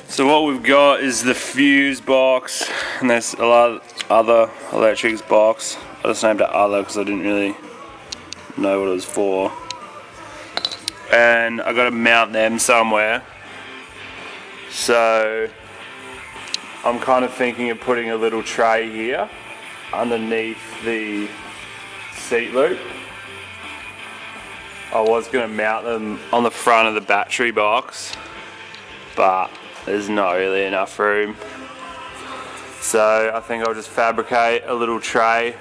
So what we've got is the fuse box, and there's a lot of other electrics box. I just named it other because I didn't really know what it was for. And I got to mount them somewhere. So I'm kind of thinking of putting a little tray here underneath the seat loop. I was going to mount them on the front of the battery box, but there's not really enough room. So I think I'll just fabricate a little tray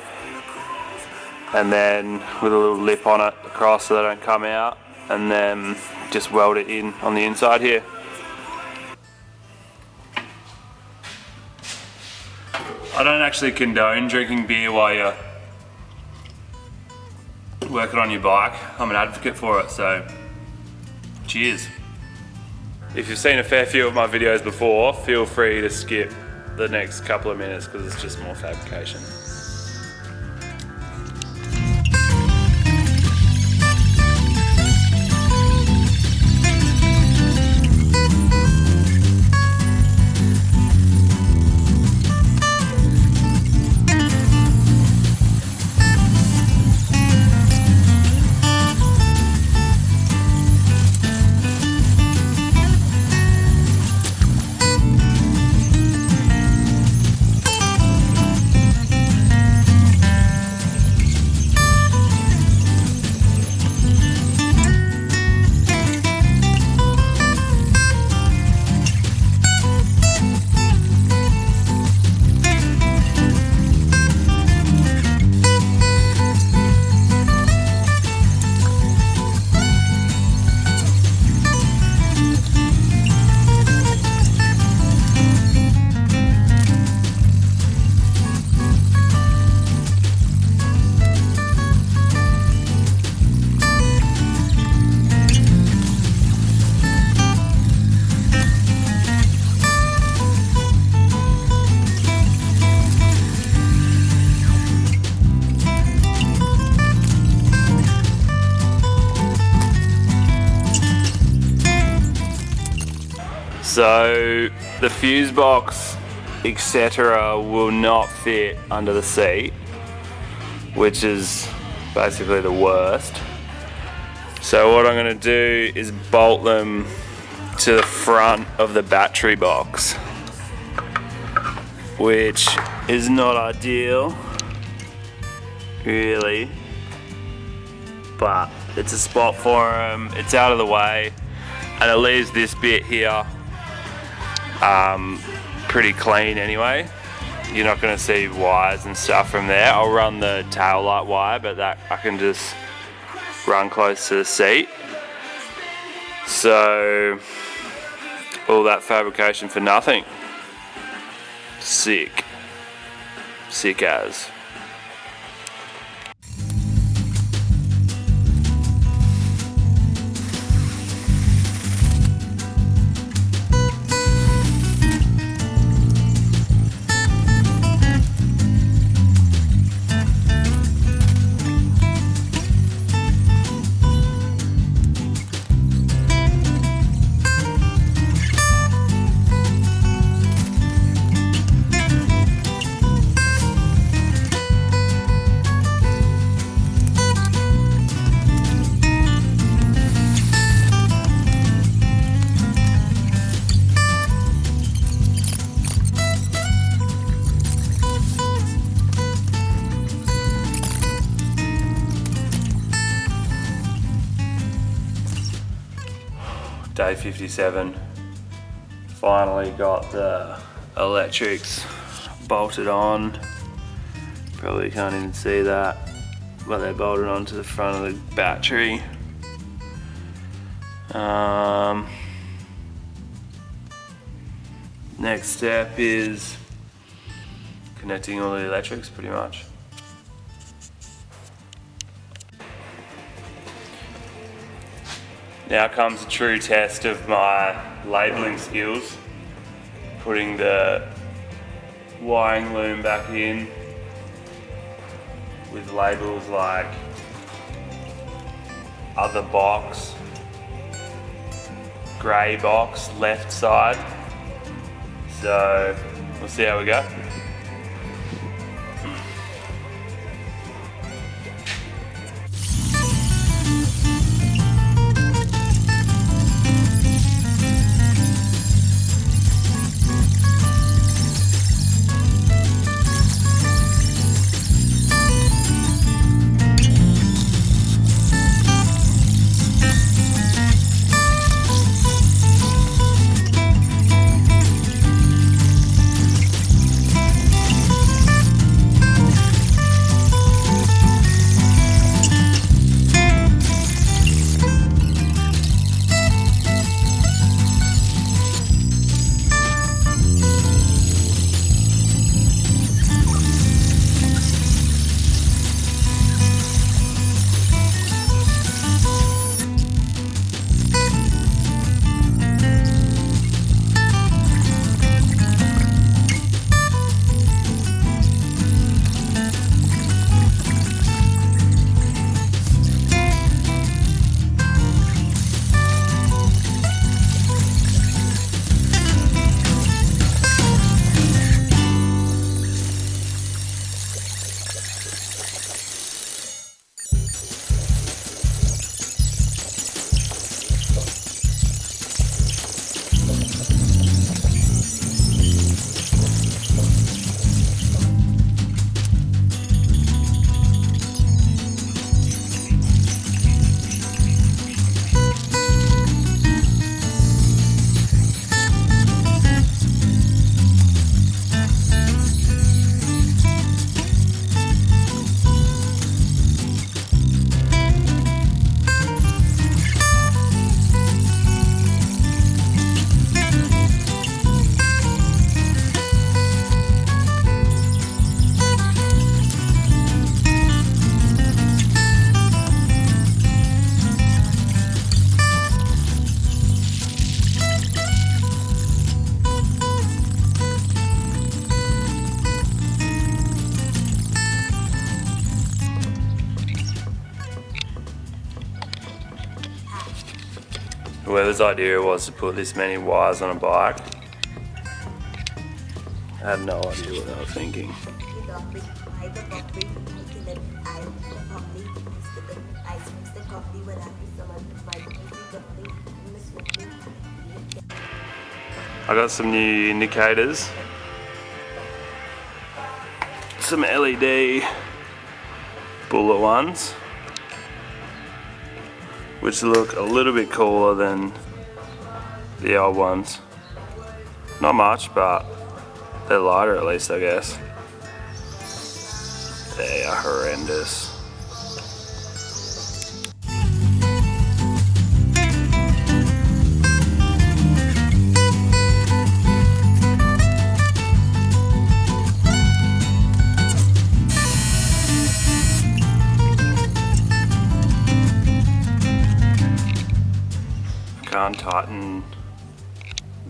and then with a little lip on it across so they don't come out, and then just weld it in on the inside here. I don't actually condone drinking beer while you're working on your bike. I'm an advocate for it, so cheers. If you've seen a fair few of my videos before, feel free to skip the next couple of minutes because it's just more fabrication. So the fuse box, etc., will not fit under the seat, which is basically the worst. So what I'm going to do is bolt them to the front of the battery box, which is not ideal, really, but it's a spot for them. It's out of the way, and it leaves this bit here pretty clean anyway. You're not going to see wires and stuff from there. I'll run the tail light wire, but that I can just run close to the seat. So all that fabrication for nothing. Sick as. Day 57, finally got the electrics bolted on. Probably can't even see that, but they're bolted onto the front of the battery. Next step is connecting all the electrics pretty much. Now comes a true test of my labelling skills. Putting the wiring loom back in with labels like other box, grey box, left side, So we'll see how we go. Whoever's idea was to put this many wires on a bike, I had no idea what they were thinking. I got some new indicators, some LED bullet ones, which look a little bit cooler than the old ones. Not much, but they're lighter at least, I guess. They are horrendous. Can't tighten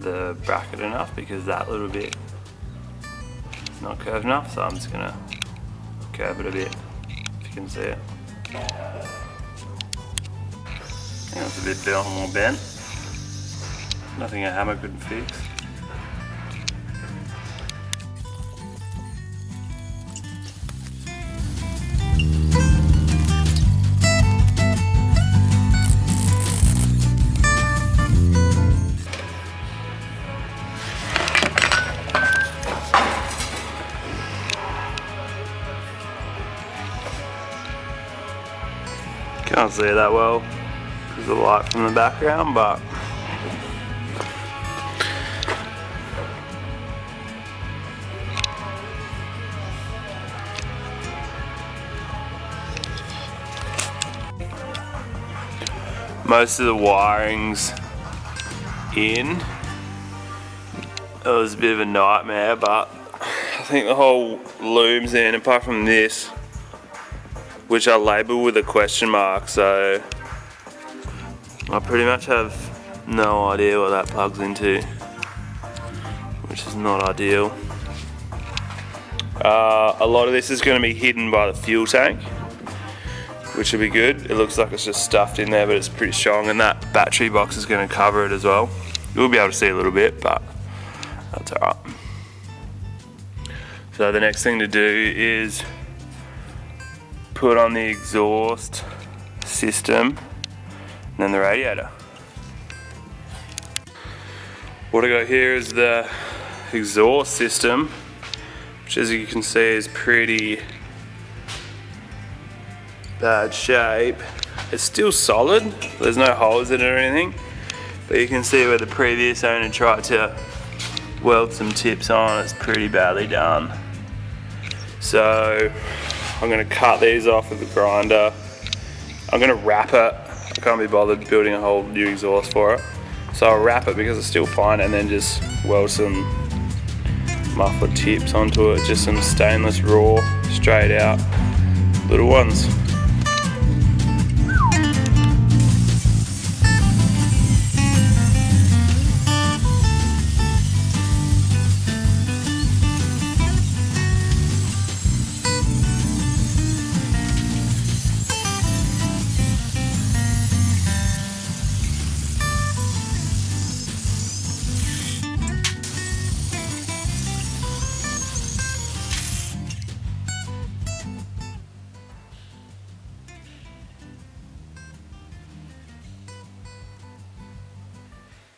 the bracket enough because that little bit is not curved enough, so I'm just gonna curve it a bit, if you can see it. I think it's a bit more bent. Nothing a hammer couldn't fix. Can't see it that well because of the light from the background, but most of the wiring's in. It was a bit of a nightmare, but I think the whole loom's in, apart from this, which I label with a question mark, so I pretty much have no idea what that plugs into, which is not ideal. A lot of this is going to be hidden by the fuel tank, which will be good. It looks like it's just stuffed in there, but it's pretty strong, and that battery box is going to cover it as well. You'll be able to see a little bit, but That's alright. So the next thing to do is put on the exhaust system and then the radiator. What I got here is the exhaust system, which as you can see is pretty bad shape. It's still solid, there's no holes in it or anything, but you can see where the previous owner tried to weld some tips on. It's pretty badly done. So I'm going to cut these off with the grinder. I'm going to wrap it. I can't be bothered building a whole new exhaust for it. So I'll wrap it because it's still fine, and then just weld some muffler tips onto it, just some stainless raw, straight out little ones.